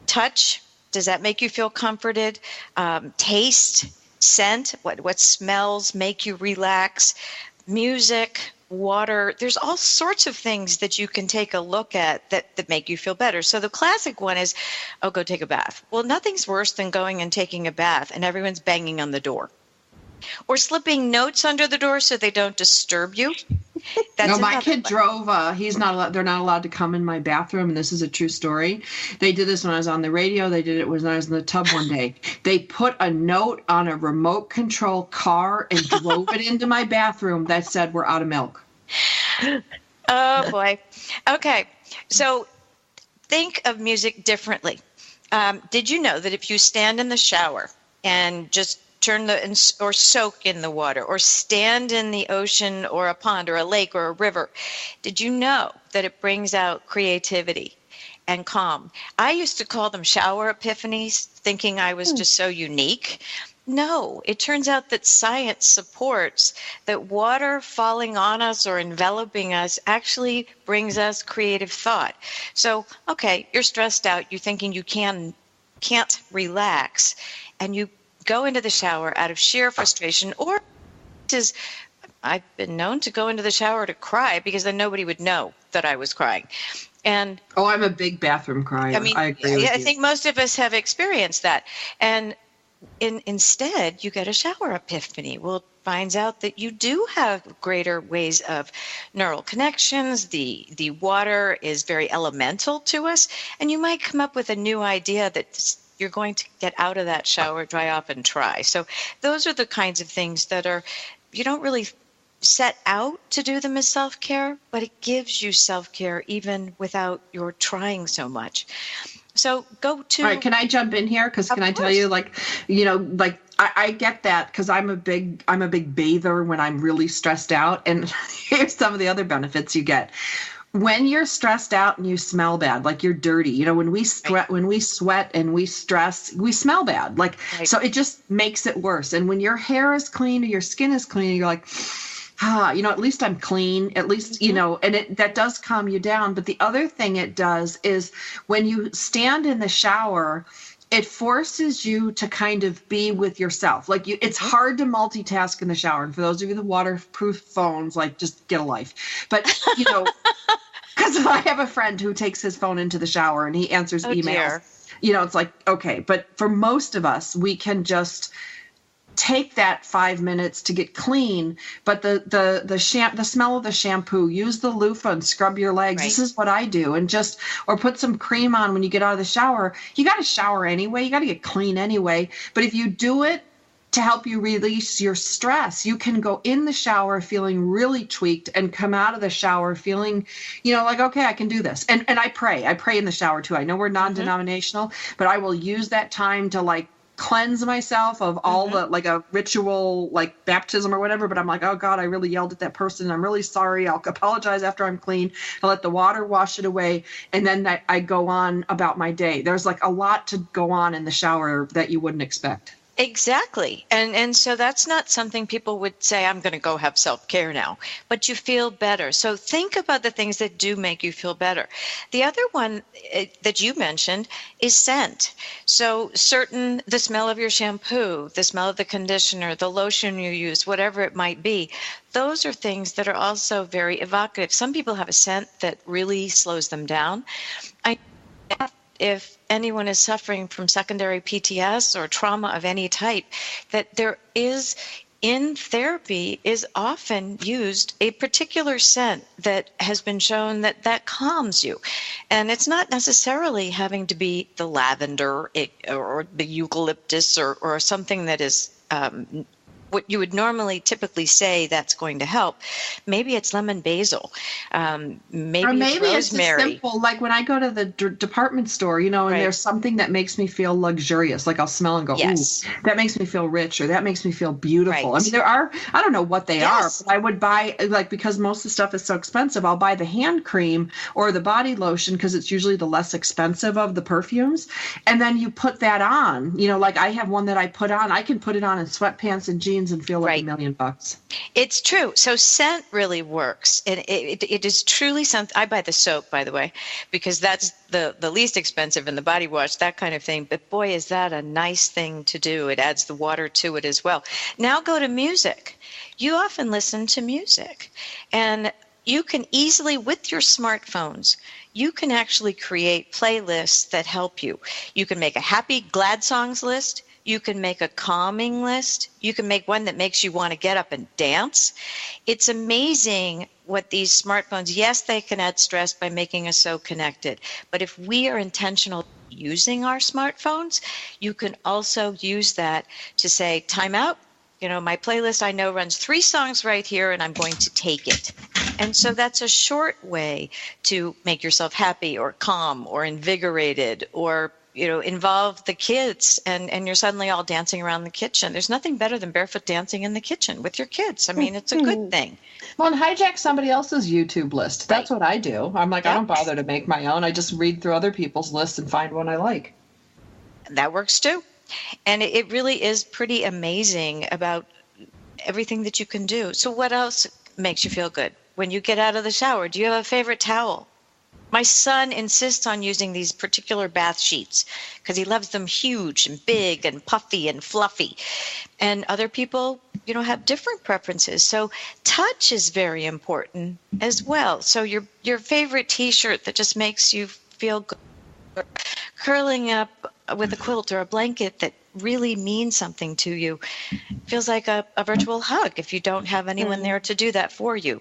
Speaker 6: touch, does that make you feel comforted? Taste, scent, what smells make you relax? Music, water, there's all sorts of things that you can take a look at that make you feel better. So the classic one is, go take a bath. Well, nothing's worse than going and taking a bath and everyone's banging on the door. Or slipping notes under the door so they don't disturb you.
Speaker 2: No, my kid drove. They're not allowed to come in my bathroom, and this is a true story. They did this when I was on the radio. They did it when I was in the tub one day. They put a note on a remote control car and drove it into my bathroom that said, "We're out of milk."
Speaker 6: Oh boy. Okay, so think of music differently. Did you know that if you stand in the shower and just or soak in the water, or stand in the ocean or a pond or a lake or a river, did you know that it brings out creativity and calm? I used to call them shower epiphanies, thinking I was just so unique. No, it turns out that science supports that water falling on us or enveloping us actually brings us creative thought. So, okay, you're stressed out, you're thinking you can't relax, and you go into the shower out of sheer frustration, or I've been known to go into the shower to cry because then nobody would know that I was crying. And
Speaker 2: I'm a big bathroom crier. I agree with you.
Speaker 6: I think most of us have experienced that. And instead, you get a shower epiphany. Well, it finds out that you do have greater ways of neural connections. The water is very elemental to us, and you might come up with a new idea that you're going to get out of that shower, dry off, and try. So those are the kinds of things that you don't really set out to do them as self-care, but it gives you self-care even without your trying so much. So go to...
Speaker 2: All right, can I jump in here? Because can I tell you, I get that because I'm a big bather when I'm really stressed out. And here's some of the other benefits you get. When you're stressed out and you smell bad, like you're dirty, when we sweat and we stress, we smell bad. So it just makes it worse. And when your hair is clean or your skin is clean, you're like, at least I'm clean, at least, and that does calm you down. But the other thing it does is when you stand in the shower, it forces you to kind of be with yourself. It's hard to multitask in the shower. And for those of you with waterproof phones, just get a life. But, because I have a friend who takes his phone into the shower and he answers emails. Dear. It's like, okay. But for most of us, we can just take that 5 minutes to get clean. But the smell of the shampoo, use the loofah and scrub your legs. Right. This is what I do. And or put some cream on when you get out of the shower. You got to shower anyway. You got to get clean anyway. But if you do it to help you release your stress, you can go in the shower feeling really tweaked and come out of the shower feeling, okay, I can do this. And I pray in the shower too. I know we're non-denominational, but I will use that time to cleanse myself of all the, a ritual, baptism or whatever. But I'm like, oh God, I really yelled at that person. I'm really sorry. I'll apologize after I'm clean. I'll let the water wash it away. And then I go on about my day. There's a lot to go on in the shower that you wouldn't expect.
Speaker 6: Exactly. And so that's not something people would say, I'm going to go have self-care now, but you feel better. So think about the things that do make you feel better. The other one that you mentioned is scent. So the smell of your shampoo, the smell of the conditioner, the lotion you use, whatever it might be, those are things that are also very evocative. Some people have a scent that really slows them down. If anyone is suffering from secondary PTS or trauma of any type, that there is, in therapy, is often used a particular scent that has been shown that calms you. And it's not necessarily having to be the lavender or the eucalyptus or something that is what you would normally typically say that's going to help. Maybe it's lemon basil. Maybe it's
Speaker 2: just
Speaker 6: rosemary.
Speaker 2: simple. Like when I go to the department store, and there's something that makes me feel luxurious. Like I'll smell and go,
Speaker 6: Yes.
Speaker 2: ooh, that makes me feel rich, or that makes me feel beautiful.
Speaker 6: Right.
Speaker 2: I mean, I don't know what they are,
Speaker 6: Yes.
Speaker 2: but I would buy, like, because most of the stuff is so expensive, I'll buy the hand cream or the body lotion because it's usually the less expensive of the perfumes. And then you put that on, like I have one that I put on. I can put it on in sweatpants and jeans and feel like $1,000,000.
Speaker 6: It's true. So scent really works. And it is truly something. I buy the soap, by the way, because that's the least expensive, in the body wash, that kind of thing. But boy, is that a nice thing to do. It adds the water to it as well. Now go to music. You often listen to music. And you can easily, with your smartphones, you can actually create playlists that help you. You can make a happy, glad songs list. You can make a calming list. You can make one that makes you want to get up and dance. It's amazing what these smartphones, yes, they can add stress by making us so connected. But if we are intentional using our smartphones, you can also use that to say, time out. My playlist I know runs 3 songs right here, and I'm going to take it. And so that's a short way to make yourself happy or calm or invigorated, or involve the kids, and you're suddenly all dancing around the kitchen. There's nothing better than barefoot dancing in the kitchen with your kids. I mean, it's a good thing.
Speaker 2: Well, and hijack somebody else's YouTube list. That's what I do. I'm like, I don't bother to make my own. I just read through other people's lists and find one I like.
Speaker 6: That works too. And it really is pretty amazing about everything that you can do. So what else makes you feel good? When you get out of the shower, do you have a favorite towel? My son insists on using these particular bath sheets because he loves them huge and big and puffy and fluffy. And other people, have different preferences. So touch is very important as well. So your favorite T-shirt that just makes you feel good, or curling up with a quilt or a blanket that really means something to you, feels like a virtual hug if you don't have anyone there to do that for you.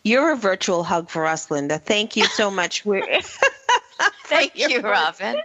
Speaker 1: You're a virtual hug for us, Linda. Thank you so much.
Speaker 6: Thank you, Robin.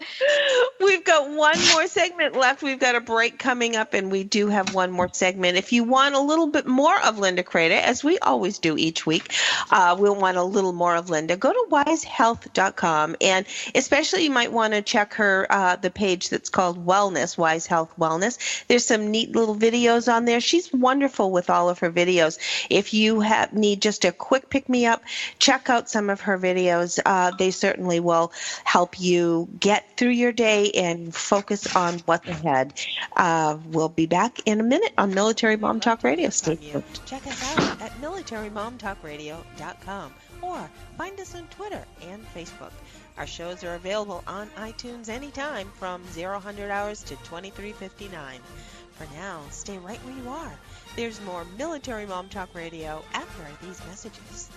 Speaker 1: We've got one more segment left. We've got a break coming up, and we do have one more segment. If you want a little bit more of Linda Crater, as we always do each week, we'll want a little more of Linda. Go to wisehealth.com, and especially you might want to check her the page that's called Wellness, Wise Health Wellness. There's some neat little videos on there. She's wonderful with all of her videos. If you need just a quick pick-me-up, check out some of her videos. They certainly will help you get through your day and focus on what's ahead. We'll be back in a minute on Military Mom Talk Radio. Stay tuned. Check us out at militarymomtalkradio.com or find us on Twitter and Facebook. Our shows are available on iTunes anytime from 0000 hours to 23:59. For now, stay right where you are. There's more Military Mom Talk Radio after these messages.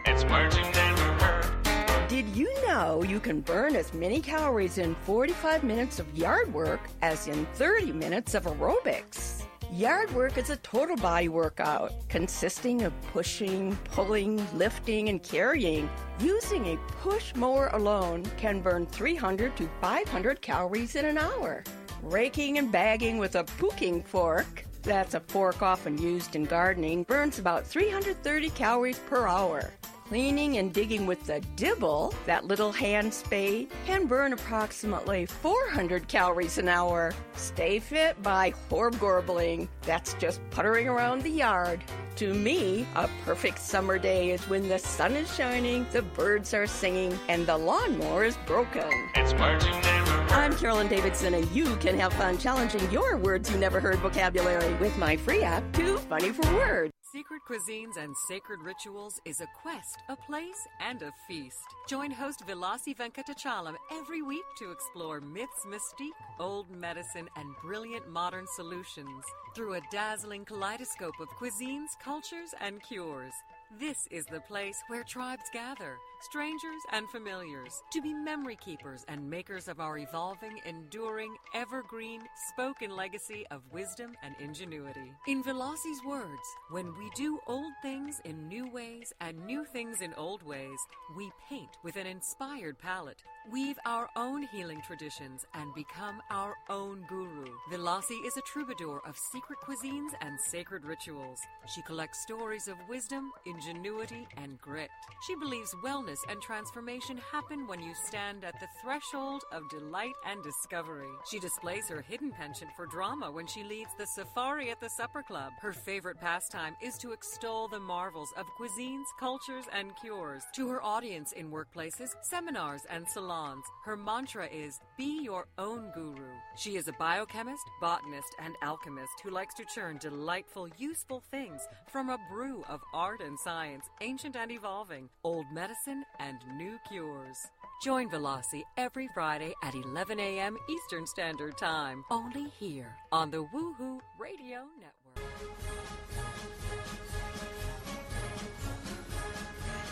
Speaker 3: It's Marching Neighborhood.
Speaker 8: Did you know you can burn as many calories in 45 minutes of yard work as in 30 minutes of aerobics? Yard work is a total body workout consisting of pushing, pulling, lifting, and carrying. Using a push mower alone can burn 300 to 500 calories in an hour. Raking and bagging with a pooking fork, that's a fork often used in gardening, burns about 330 calories per hour. Cleaning and digging with the dibble, that little hand spade, can burn approximately 400 calories an hour. Stay fit by horb-gorbling. That's just puttering around the yard. To me, a perfect summer day is when the sun is shining, the birds are singing, and the lawnmower is broken.
Speaker 3: It's Marching Neighborhood.
Speaker 8: I'm Carolyn Davidson, and you can have fun challenging your words you never heard vocabulary with my free app, Too Funny for Words.
Speaker 9: Secret Cuisines and Sacred Rituals is a quest, a place, and a feast. Join host Vilasi Venkatachalam every week to explore myths, mystique, old medicine, and brilliant modern solutions through a dazzling kaleidoscope of cuisines, cultures, and cures. This is the place where tribes gather, strangers and familiars, to be memory keepers and makers of our evolving, enduring, evergreen, spoken legacy of wisdom and ingenuity. In Veloci's words, when we do old things in new ways and new things in old ways, we paint with an inspired palette, weave our own healing traditions, and become our own guru. Veloci is a troubadour of secret cuisines and sacred rituals. She collects stories of wisdom, ingenuity, and grit. She believes wellness and transformation happen when you stand at the threshold of delight and discovery. She displays her hidden penchant for drama when she leads the safari at the supper club. Her favorite pastime is to extol the marvels of cuisines, cultures, and cures. To her audience in workplaces, seminars, and salons, her mantra is, be your own guru. She is a biochemist, botanist, and alchemist who likes to churn delightful, useful things from a brew of art and science, ancient and evolving, old medicine, and new cures. Join Veloci every Friday at 11 a.m. Eastern Standard Time, only here on the Woohoo Radio Network.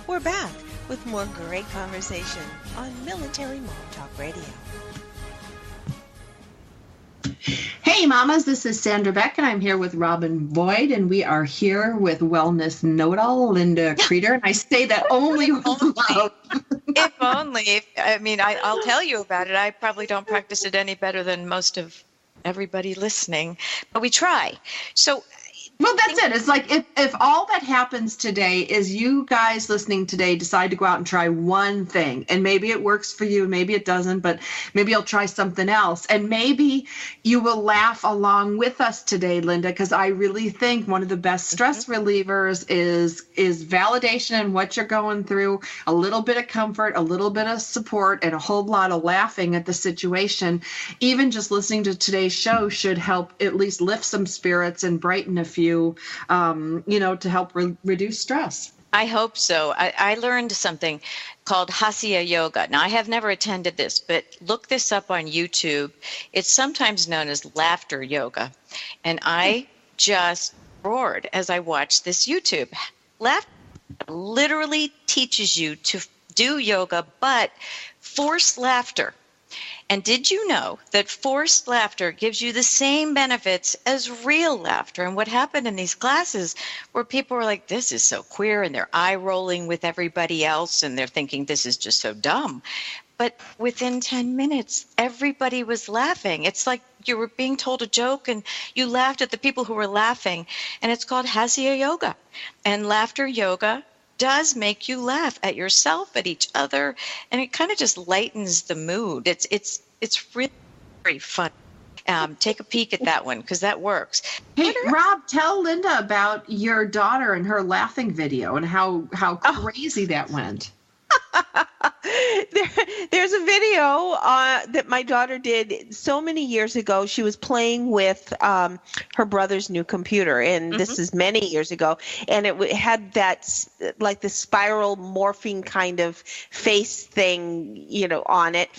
Speaker 1: We're back with more great conversation on Military Mom Talk Radio.
Speaker 2: Hey, mamas, this is Sandra Beck, and I'm here with Robin Boyd, and we are here with wellness know-it-all, Linda Creeder, and I say that only with love.
Speaker 6: If only. I'll tell you about it. I probably don't practice it any better than most of everybody listening, but we try. So,
Speaker 2: well, that's it. It's like if all that happens today is you guys listening today decide to go out and try one thing, and maybe it works for you, maybe it doesn't, but maybe you'll try something else, and maybe you will laugh along with us today, Linda, because I really think one of the best stress relievers is validation in what you're going through, a little bit of comfort, a little bit of support, and a whole lot of laughing at the situation. Even just listening to today's show should help at least lift some spirits and brighten a few, to help reduce stress.
Speaker 6: I hope so. I learned something called Hasya Yoga. Now, I have never attended this, but look this up on YouTube. It's sometimes known as laughter yoga. And I just roared as I watched this YouTube. Laughter literally teaches you to do yoga, but force laughter. And did you know that forced laughter gives you the same benefits as real laughter? And what happened in these classes where people were like, this is so queer, and they're eye rolling with everybody else, and they're thinking this is just so dumb. But within 10 minutes, everybody was laughing. It's like you were being told a joke and you laughed at the people who were laughing. And it's called Hasya Yoga. And laughter yoga does make you laugh at yourself, at each other, and it kind of just lightens the mood. It's really very fun. Take a peek at that one because that works.
Speaker 2: Hey, Rob, tell Linda about your daughter and her laughing video and how crazy that went.
Speaker 1: There's a video that my daughter did so many years ago. She was playing with her brother's new computer, and this is many years ago, and it had that like the spiral morphing kind of face thing, on it.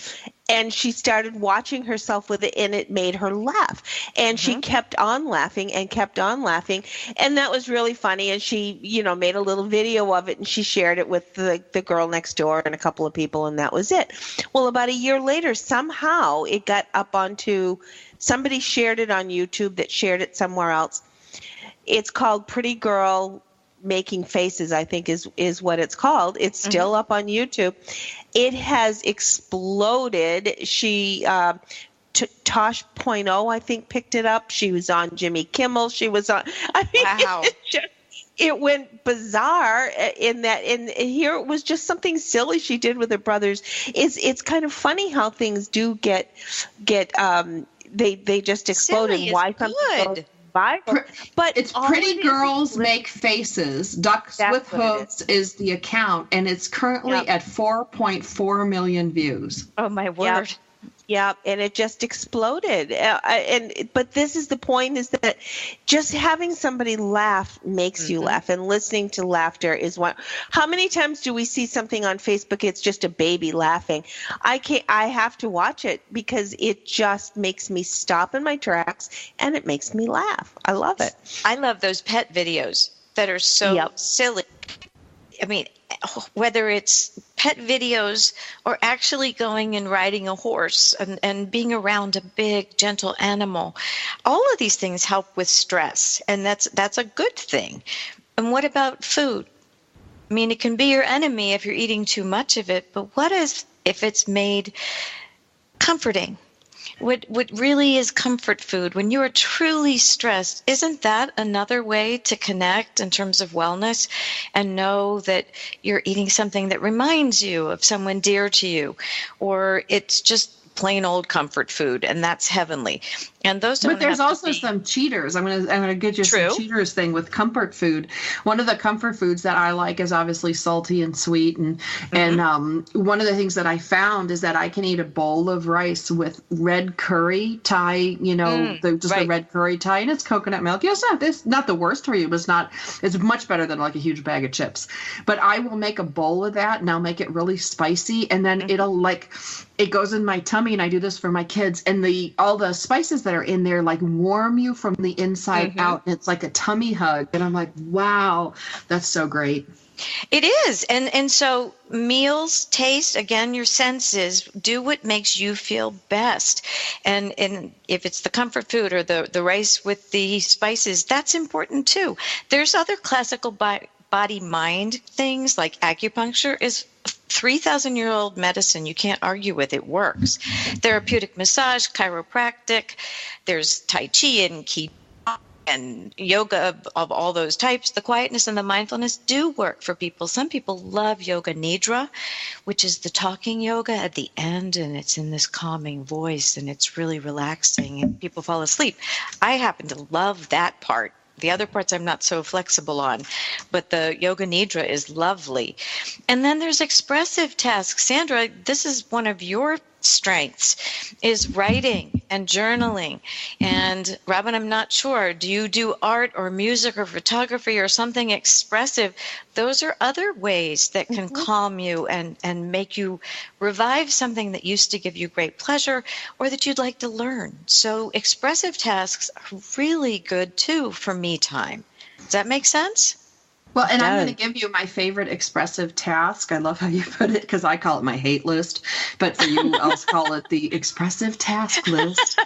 Speaker 1: And she started watching herself with it, and it made her laugh. And she kept on laughing and kept on laughing. And that was really funny. And she, made a little video of it, and she shared it with the girl next door and a couple of people, and that was it. Well, about a year later, somehow it got up onto, somebody shared it on YouTube that shared it somewhere else. It's called Pretty Girl Making Faces, I think is what it's called. It's still up on YouTube. It has exploded. She Tosh.0, I think, picked it up. She was on Jimmy Kimmel. She was on.
Speaker 6: Wow.
Speaker 1: It went bizarre in that. And here it was just something silly she did with her brothers. It's kind of funny how things do get they just exploded.
Speaker 6: Silly
Speaker 1: Why
Speaker 6: is
Speaker 1: something
Speaker 6: good.
Speaker 1: goes viral. But
Speaker 2: It's Pretty Girls Make Faces. Ducks with Hooves is the account, and it's currently at 4.4 million views.
Speaker 6: Oh, my word.
Speaker 1: Yeah, and it just exploded. But this is the point, is that just having somebody laugh makes you laugh, and listening to laughter is one. How many times do we see something on Facebook? It's just a baby laughing. I have to watch it because it just makes me stop in my tracks, and it makes me laugh. I love it.
Speaker 6: I love those pet videos that are so silly. I mean, whether it's pet videos or actually going and riding a horse and being around a big, gentle animal, all of these things help with stress, and that's a good thing. And what about food? I mean, it can be your enemy if you're eating too much of it, but what if it's made comforting? What really is comfort food? When you are truly stressed, isn't that another way to connect in terms of wellness and know that you're eating something that reminds you of someone dear to you, or it's just plain old comfort food, and that's heavenly. And those don't.
Speaker 2: But there's
Speaker 6: have
Speaker 2: also some cheaters. I'm gonna get you
Speaker 6: True.
Speaker 2: some cheaters thing with comfort food. One of the comfort foods that I like is obviously salty and sweet, and one of the things that I found is that I can eat a bowl of rice with red curry Thai, the red curry Thai, and it's coconut milk. Yeah, it's not the worst for you, but it's much better than like a huge bag of chips. But I will make a bowl of that, and I'll make it really spicy, and then it goes in my tummy, and I do this for my kids, and all the spices that are in there like warm you from the inside out, and it's like a tummy hug, and I'm like, wow, that's so great.
Speaker 6: It is. And so meals, taste, again, your senses, do what makes you feel best. And if it's the comfort food or the rice with the spices, that's important too. There's other classical body-mind things like acupuncture is 3,000-year-old medicine. You can't argue with it. Works. Therapeutic massage, chiropractic, there's Tai Chi and Qi and yoga of all those types. The quietness and the mindfulness do work for people. Some people love yoga nidra, which is the talking yoga at the end, and it's in this calming voice, and it's really relaxing, and people fall asleep. I happen to love that part. The other parts I'm not so flexible on, but the yoga nidra is lovely. And then there's expressive tasks. Sandra, this is one of your strengths, is writing and journaling. And Robin, I'm not sure, do you do art or music or photography or something expressive? Those are other ways that can calm you and make you revive something that used to give you great pleasure or that you'd like to learn. So expressive tasks are really good too for me time. Does that make sense?
Speaker 2: Well, and I'm going to give you my favorite expressive task. I love how you put it because I call it my hate list, but for you, I'll call it the expressive task list.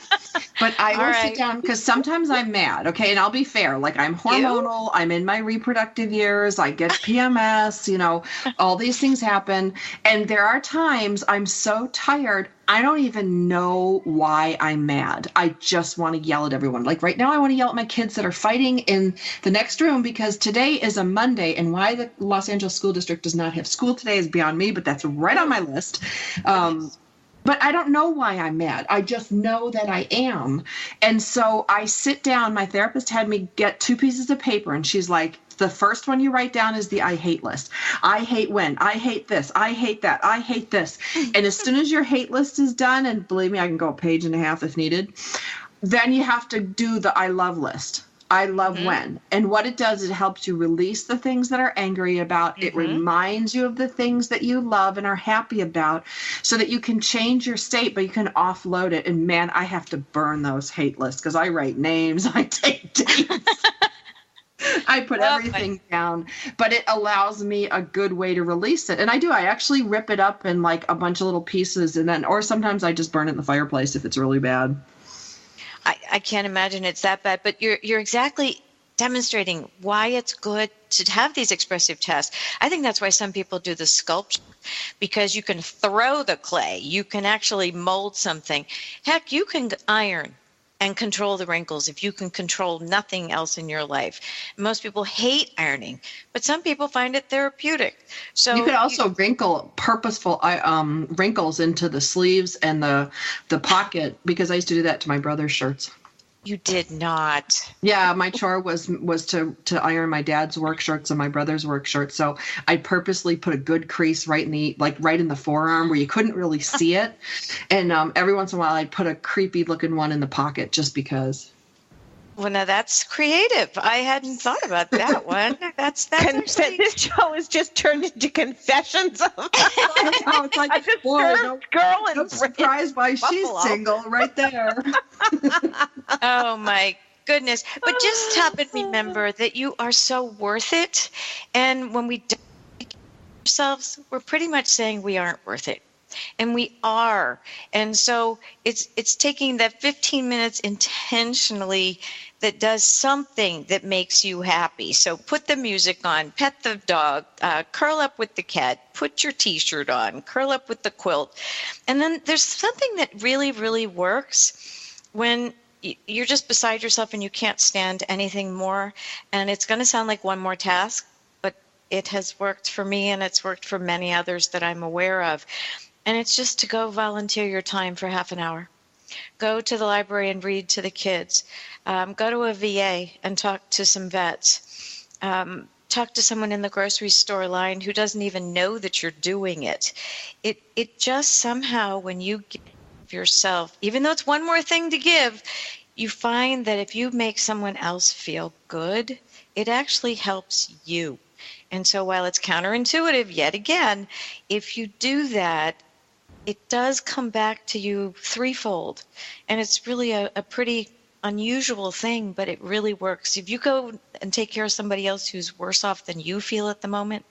Speaker 2: But I will sit down because sometimes I'm mad, okay? And I'll be fair. Like I'm hormonal. I'm in my reproductive years. I get PMS, all these things happen. And there are times I'm so tired, I don't even know why I'm mad. I just want to yell at everyone. Like right now, I want to yell at my kids that are fighting in the next room because today is a Monday, and why the Los Angeles School District does not have school today is beyond me, but that's right on my list. But I don't know why I'm mad. I just know that I am. And so I sit down. My therapist had me get 2 pieces of paper, and she's like, the first one you write down is the I hate list. I hate when, I hate this, I hate that, I hate this. And as soon as your hate list is done, and believe me, I can go a page and a half if needed, then you have to do the I love list. I love when. And what it does, it helps you release the things that are angry about. It reminds you of the things that you love and are happy about so that you can change your state, but you can offload it. And man, I have to burn those hate lists because I write names, I take dates. I put everything down, but it allows me a good way to release it. And I actually rip it up in like a bunch of little pieces, and then, or sometimes I just burn it in the fireplace if it's really bad.
Speaker 6: I can't imagine it's that bad, but you're exactly demonstrating why it's good to have these expressive tasks. I think that's why some people do the sculpture, because you can throw the clay, you can actually mold something. Heck, you can iron and control the wrinkles if you can control nothing else in your life. Most people hate ironing, but some people find it therapeutic. So
Speaker 2: you could also wrinkle purposeful wrinkles into the sleeves and the pocket, because I used to do that to my brother's shirts.
Speaker 6: You did not.
Speaker 2: Yeah, my chore was to iron my dad's work shirts and my brother's work shirts. So I purposely put a good crease right in the forearm where you couldn't really see it. And every once in a while I'd put a creepy looking one in the pocket just because.
Speaker 6: Well, now that's creative. I hadn't thought about that one. That's actually...
Speaker 1: This show has just turned into confessions of
Speaker 2: it's like,
Speaker 1: a disturbed girl in
Speaker 2: I'm surprised why she's single right there.
Speaker 6: Oh, my goodness. But just stop and remember that you are so worth it. And when we ourselves, we're pretty much saying we aren't worth it. And we are. And so it's taking that 15 minutes intentionally that does something that makes you happy. So put the music on, pet the dog, curl up with the cat, put your T-shirt on, curl up with the quilt. And then there's something that really, really works when you're just beside yourself and you can't stand anything more. And it's going to sound like one more task, but it has worked for me and it's worked for many others that I'm aware of. And it's just to go volunteer your time for half an hour. Go to the library and read to the kids. Go to a VA and talk to some vets. Talk to someone in the grocery store line who doesn't even know that you're doing it. It just somehow, when you give yourself, even though it's one more thing to give, you find that if you make someone else feel good, it actually helps you. And so while it's counterintuitive, yet again, if you do that, it does come back to you threefold. And it's really a pretty unusual thing, but it really works. If you go and take care of somebody else who's worse off than you feel at the moment,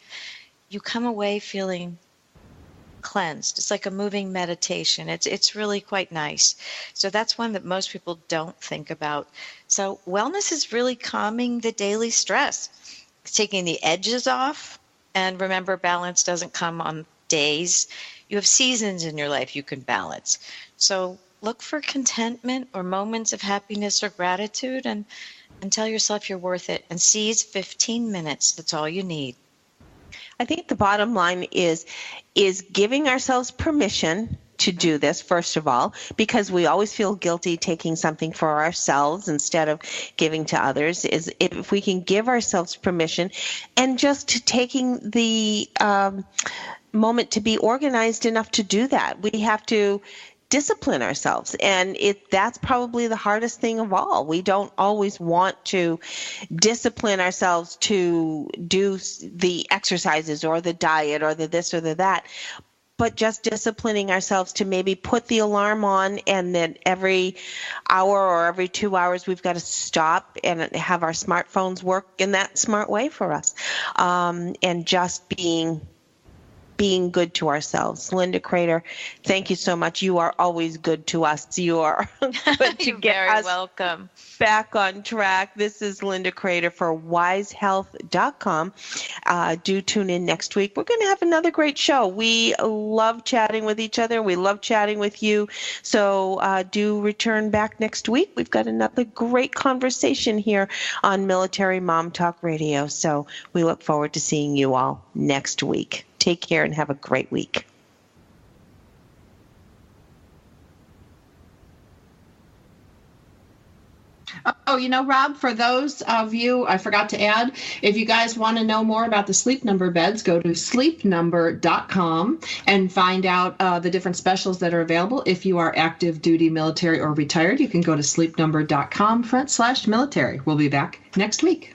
Speaker 6: you come away feeling cleansed. It's like a moving meditation. It's really quite nice. So that's one that most people don't think about. So wellness is really calming the daily stress. It's taking the edges off. And remember, balance doesn't come on days. You have seasons in your life you can balance. So look for contentment or moments of happiness or gratitude and tell yourself you're worth it. And seize 15 minutes. That's all you need.
Speaker 1: I think the bottom line is giving ourselves permission to do this, first of all, because we always feel guilty taking something for ourselves instead of giving to others, is if we can give ourselves permission and just taking the moment to be organized enough to do that. We have to discipline ourselves, and that's probably the hardest thing of all. We don't always want to discipline ourselves to do the exercises or the diet or the this or the that, but just disciplining ourselves to maybe put the alarm on, and then every hour or every 2 hours we've got to stop and have our smartphones work in that smart way for us, and just being good to ourselves. Linda Crater, thank you so much. You are always good to us. You are good to get us
Speaker 6: welcome.
Speaker 1: Back on track. This is Linda Crater for wisehealth.com. Do tune in next week. We're going to have another great show. We love chatting with each other. We love chatting with you. So do return back next week. We've got another great conversation here on Military Mom Talk Radio. So we look forward to seeing you all next week. Take care and have a great week.
Speaker 2: Oh, Rob, for those of you, I forgot to add, if you guys want to know more about the Sleep Number beds, go to sleepnumber.com and find out the different specials that are available. If you are active duty, military, or retired, you can go to sleepnumber.com/military. We'll be back next week.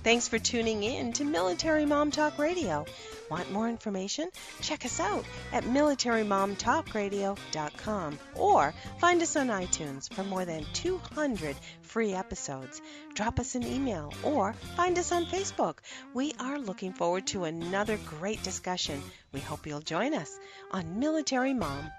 Speaker 1: Thanks for tuning in to Military Mom Talk Radio. Want more information? Check us out at militarymomtalkradio.com or find us on iTunes for more than 200 free episodes. Drop us an email or find us on Facebook. We are looking forward to another great discussion. We hope you'll join us on Military Mom